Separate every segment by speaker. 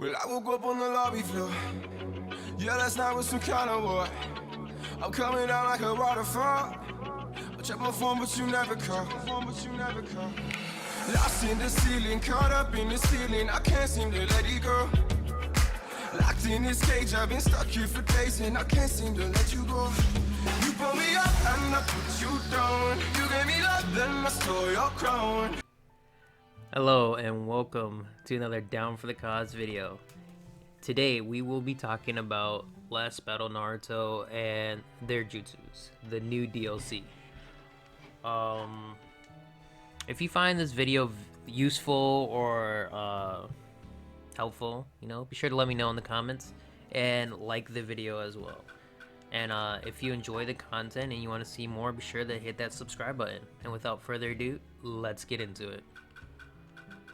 Speaker 1: Well, I woke up on the lobby floor. Yeah, last night was some kind of war. I'm coming down like a waterfall. I check my phone, but you never call. Lost in the ceiling, caught up in the ceiling. I can't seem to let it go. Locked in this cage, I've been stuck here for days, and I can't seem to let you go. You pull me up and I put you down. You gave me love, then I stole your crown.
Speaker 2: Hello and welcome to another Down for the Cause video. Today we will be talking about Last Battle Naruto and their Jutsus, the new DLC. If you find this video useful or helpful, be sure to let me know in the comments and like the video as well. And if you enjoy the content and you want to see more, be sure to hit that subscribe button. And without further ado, let's get into it.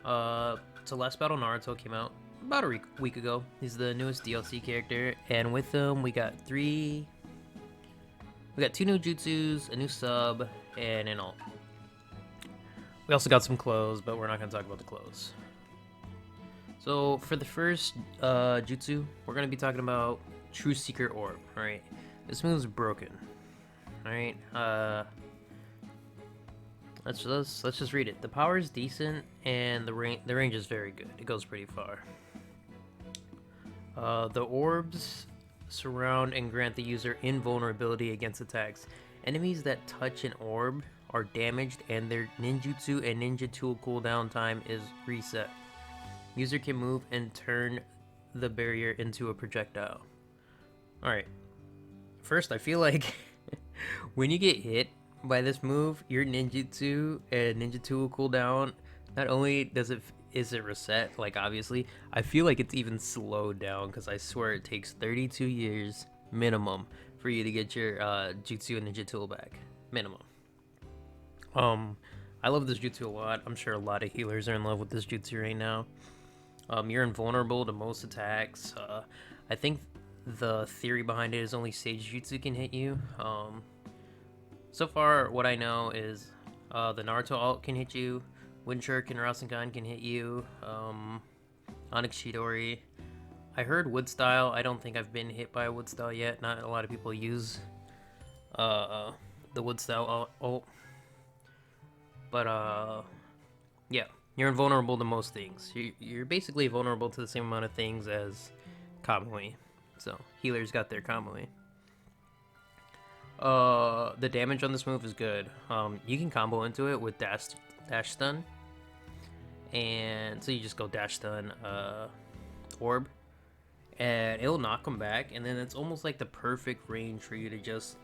Speaker 2: So Last Battle Naruto came out about a week ago. He's the newest DLC character, and with him we got two new Jutsus, a new sub, and an ult. We also got some clothes, but we're not going to talk about the clothes. So for the first Jutsu, we're going to be talking about True Secret Orb. Alright, this move's broken. Alright, Let's just read it. The power is decent, and the range is very good. It goes pretty far. The orbs surround and grant the user invulnerability against attacks. Enemies that touch an orb are damaged, and their ninjutsu and ninja tool cooldown time is reset. User can move and turn the barrier into a projectile. Alright. First, I feel like when you get hit by this move, your ninjutsu and ninja tool cooldown, not only is it reset, like obviously, I feel like it's even slowed down, because I swear it takes 32 years minimum for you to get your jutsu and ninja tool back. Minimum. I love this jutsu a lot. I'm sure a lot of healers are in love with this jutsu right now. You're invulnerable to most attacks. I think the theory behind it is only Sage Jutsu can hit you. So far, what I know is the Naruto ult can hit you, Wind Shuriken Rasengan can hit you, Onyx Chidori. I heard Wood Style. I don't think I've been hit by a Wood Style yet. Not a lot of people use the Wood Style ult. But yeah, you're invulnerable to most things. You're basically vulnerable to the same amount of things as Kamui. So healers got their Kamui. The damage on this move is good. You can combo into it with dash stun, and so you just go dash stun orb, and it'll knock them back, and then it's almost like the perfect range for you to just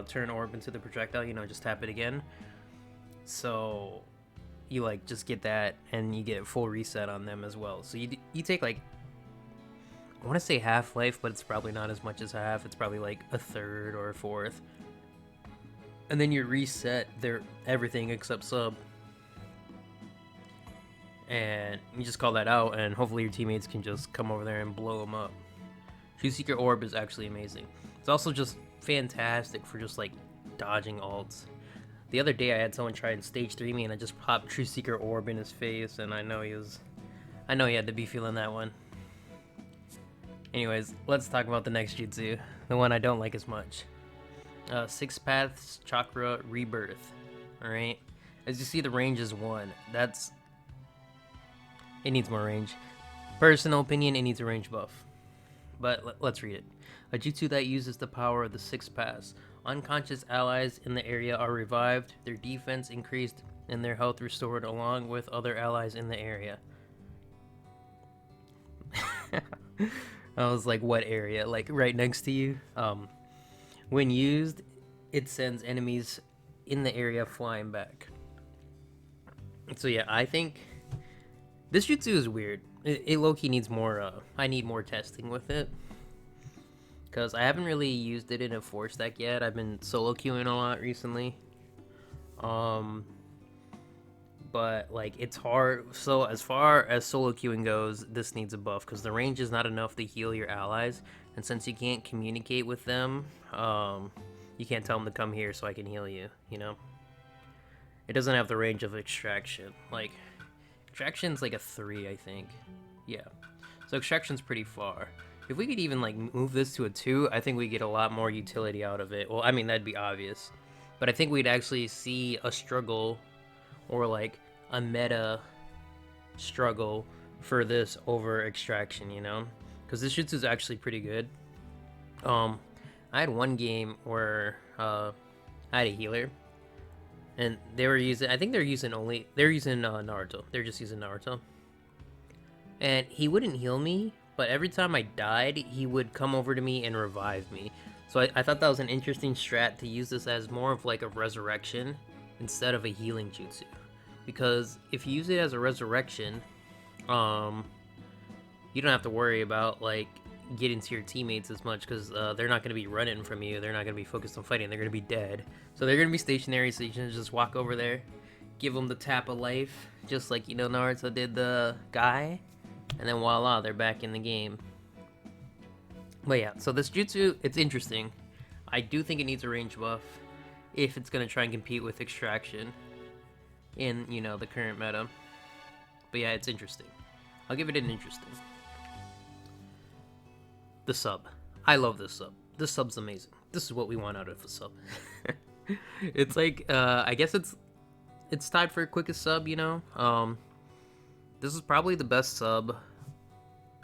Speaker 2: turn orb into the projectile, just tap it again. So you just get that, and you get full reset on them as well. So you take I want to say half-life, but it's probably not as much as half. It's probably like a third or a fourth. And then you reset everything except sub. And you just call that out, and hopefully your teammates can just come over there and blow them up. True Secret Orb is actually amazing. It's also just fantastic for just dodging ults. The other day I had someone try and stage 3 me, and I just popped True Secret Orb in his face, and I know he had to be feeling that one. Anyways, let's talk about the next jutsu, the one I don't like as much. Six Paths Chakra Rebirth. Alright, as you see, the range is 1. It needs more range. Personal opinion, it needs a range buff. But let's read it. A jutsu that uses the power of the Six Paths. Unconscious allies in the area are revived, their defense increased, and their health restored along with other allies in the area. I was like, what area? Like right next to you? When used, it sends enemies in the area flying back. So yeah, I think this jutsu is weird. It low-key needs more, I need more testing with it. Because I haven't really used it in a 4-stack yet. I've been solo queuing a lot recently. But it's hard. So as far as solo queuing goes, this needs a buff, because the range is not enough to heal your allies, and since you can't communicate with them, you can't tell them to come here so I can heal you. It doesn't have the range of extraction. Extraction's like a 3, I think. Yeah. So So extraction's pretty far. If we could even like move this to a 2, I think we get a lot more utility out of it. Well, I mean, that'd be obvious. But I think we'd actually see a struggle or like a meta struggle for this over extraction, you know? Because this Jutsu is actually pretty good. I had one game where I had a healer, and they were using, I think they're using Naruto. They're just using Naruto. And he wouldn't heal me, but every time I died, he would come over to me and revive me. So I thought that was an interesting strat to use this as more of like a resurrection instead of a healing jutsu. Because if you use it as a resurrection, you don't have to worry about like getting to your teammates as much, because they're not going to be running from you. They're not going to be focused on fighting. They're going to be dead. So they're going to be stationary, so you can just walk over there, give them the tap of life, just like, you know, Naruto did the guy, and then voila, they're back in the game. But yeah, so this jutsu, it's interesting. I do think it needs a range buff if it's going to try and compete with extraction in, you know, the current meta. But yeah, it's interesting. I'll give it an interesting. The sub. I love this sub. This sub's amazing. This is what we want out of a sub. It's like, I guess it's tied for quickest sub, you know? This is probably the best sub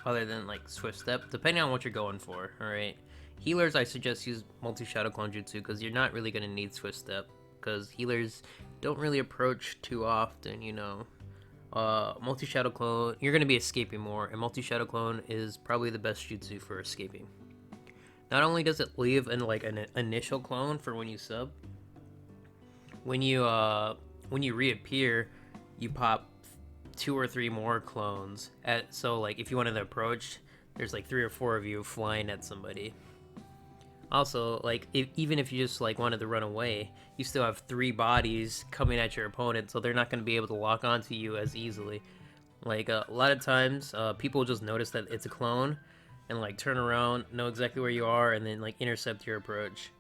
Speaker 2: other than like Swift Step, depending on what you're going for, alright? Healers, I suggest use multi-shadow clone jutsu, because you're not really going to need Swift Step, because healers don't really approach too often, you know? Multi-shadow clone, you're going to be escaping more, and multi-shadow clone is probably the best jutsu for escaping. Not only does it leave in like an initial clone for when you sub, when you reappear, you pop 2 or 3 more clones so like if you wanted to approach, there's like 3 or 4 of you flying at somebody. Also, like even if you just like wanted to run away, you still have 3 bodies coming at your opponent, so they're not going to be able to lock onto you as easily. Like a lot of times people just notice that it's a clone and like turn around, know exactly where you are, and then like intercept your approach.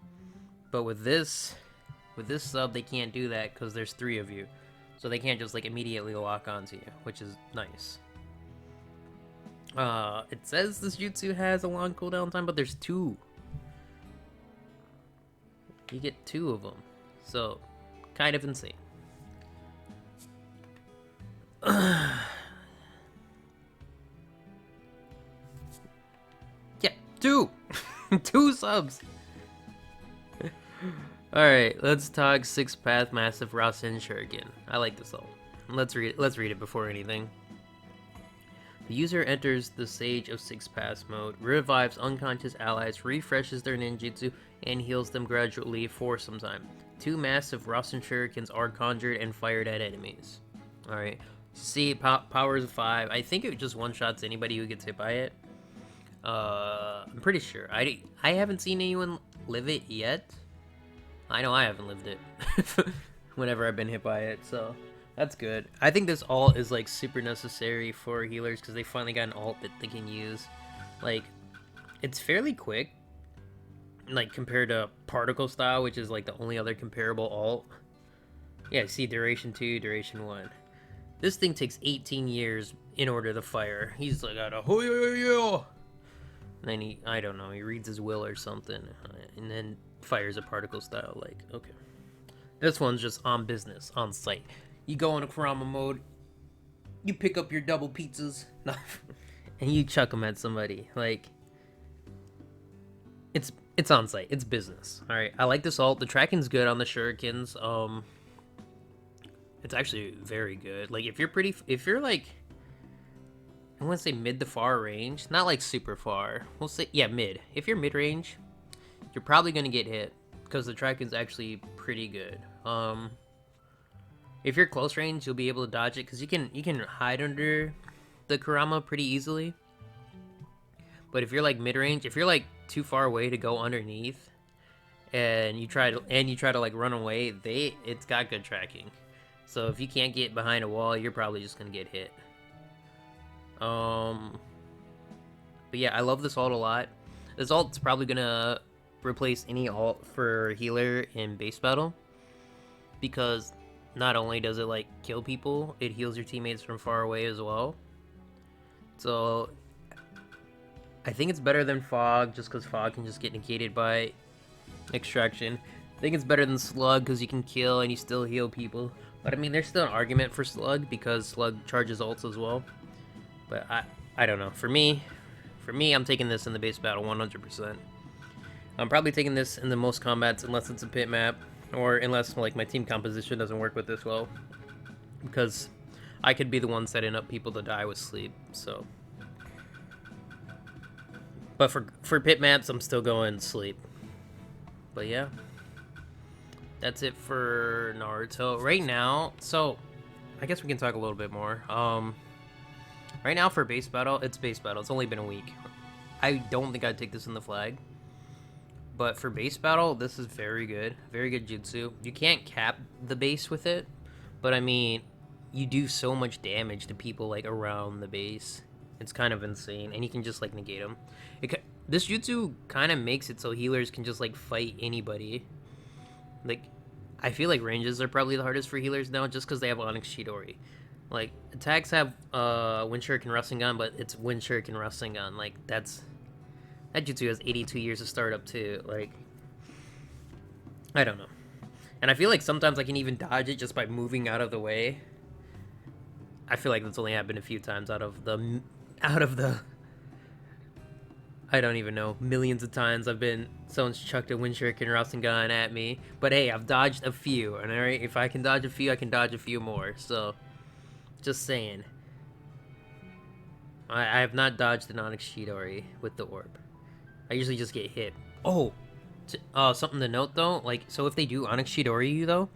Speaker 2: But with this sub, they can't do that because there's 3 of you. So they can't just like immediately lock onto you, which is nice. It says this jutsu has a long cooldown time, but there's 2. You get 2 of them. So, kind of insane. Yeah, 2! 2 subs! Alright, let's talk 6-Path Massive Rasen Shuriken. I like this all. Let's read it before anything. The user enters the Sage of 6 Paths mode, revives unconscious allies, refreshes their ninjutsu, and heals them gradually for some time. 2 massive Rasen Shurikens are conjured and fired at enemies. Alright, see, powers of 5. I think it just one-shots anybody who gets hit by it. I'm pretty sure. I haven't seen anyone live it yet. I know I haven't lived it whenever I've been hit by it, so that's good. I think this ult is like super necessary for healers because they finally got an ult that they can use. Like, it's fairly quick, like compared to Particle Style, which is like the only other comparable ult. Yeah, see, duration 2, duration 1. This thing takes 18 years in order to fire. He's like, and then he, I don't know, he reads his will or something, and then fires a Particle Style. Like, okay. This one's just on business, on site. You go into Kurama mode, you pick up your double pizzas, and you chuck them at somebody. Like, it's on site. It's business. All right, I like this ult. The tracking's good on the shurikens. It's actually very good. Like, if you're like, I want to say mid to far range, not like super far. We'll say, yeah, mid. If you're mid range, you're probably gonna get hit because the tracking's actually pretty good. If you're close range, you'll be able to dodge it because you can hide under the Kurama pretty easily. But if you're like mid range, if you're like too far away to go underneath, and you try to like run away, it's got good tracking. So if you can't get behind a wall, you're probably just gonna get hit. But yeah, I love this ult a lot. This ult's probably gonna replace any ult for healer in base battle, because not only does it like kill people, it heals your teammates from far away as well. So I think it's better than Fog, just because Fog can just get negated by Extraction. I think it's better than Slug, because you can kill and you still heal people. But I mean, there's still an argument for Slug, because Slug charges ults as well. But I don't know. For me, I'm taking this in the base battle 100%. I'm probably taking this in the most combats, unless it's a pit map, or unless like my team composition doesn't work with this well. Because I could be the one setting up people to die with sleep, so... But for pit maps, I'm still going sleep. But yeah. That's it for Naruto. Right now, so... I guess we can talk a little bit more. Right now for base battle, it's base battle. It's only been a week. I don't think I'd take this in the flag. But for base battle, this is very good. Very good jutsu. You can't cap the base with it. But I mean, you do so much damage to people like around the base. It's kind of insane, and you can just like negate them. This jutsu kind of makes it so healers can just like fight anybody. Like, I feel like ranges are probably the hardest for healers now, just because they have Onyx Chidori. Like, attacks have Wind Shuriken Rasengan, but it's Wind Shuriken Rasengan. Like, that jutsu has 82 years of startup too. Like, I don't know. And I feel like sometimes I can even dodge it just by moving out of the way. I feel like that's only happened a few times out of the I don't even know, millions of times someone's chucked a Wind Shuriken Rasengan at me. But hey, I've dodged a few, and alright, if I can dodge a few, I can dodge a few more. So, just saying. I have not dodged an Onyx Chidori with the orb. I usually just get hit. Oh, something to note though, like, so if they do Onyx Chidori you though,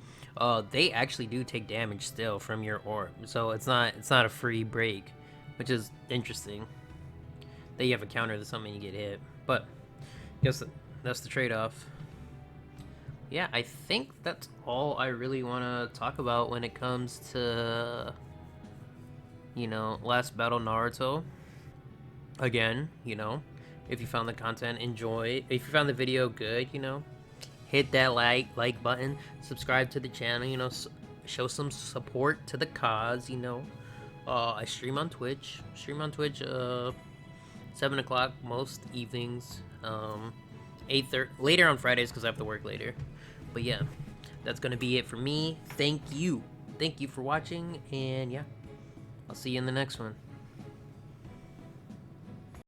Speaker 2: they actually do take damage still from your orb. So it's not a free break, which is interesting. That you have a counter to something you get hit. But I guess that's the trade-off. Yeah, I think that's all I really want to talk about when it comes to, you know, Last Battle Naruto. Again, you know, if you found the content, enjoy. If you found the video good, you know, hit that like button, subscribe to the channel, you know, show some support to the cause, you know. I stream on Twitch. 7 o'clock most evenings. 8:30 later on Fridays because I have to work later. But yeah, that's gonna be it for me. Thank you for watching, and yeah, I'll see you in the next one.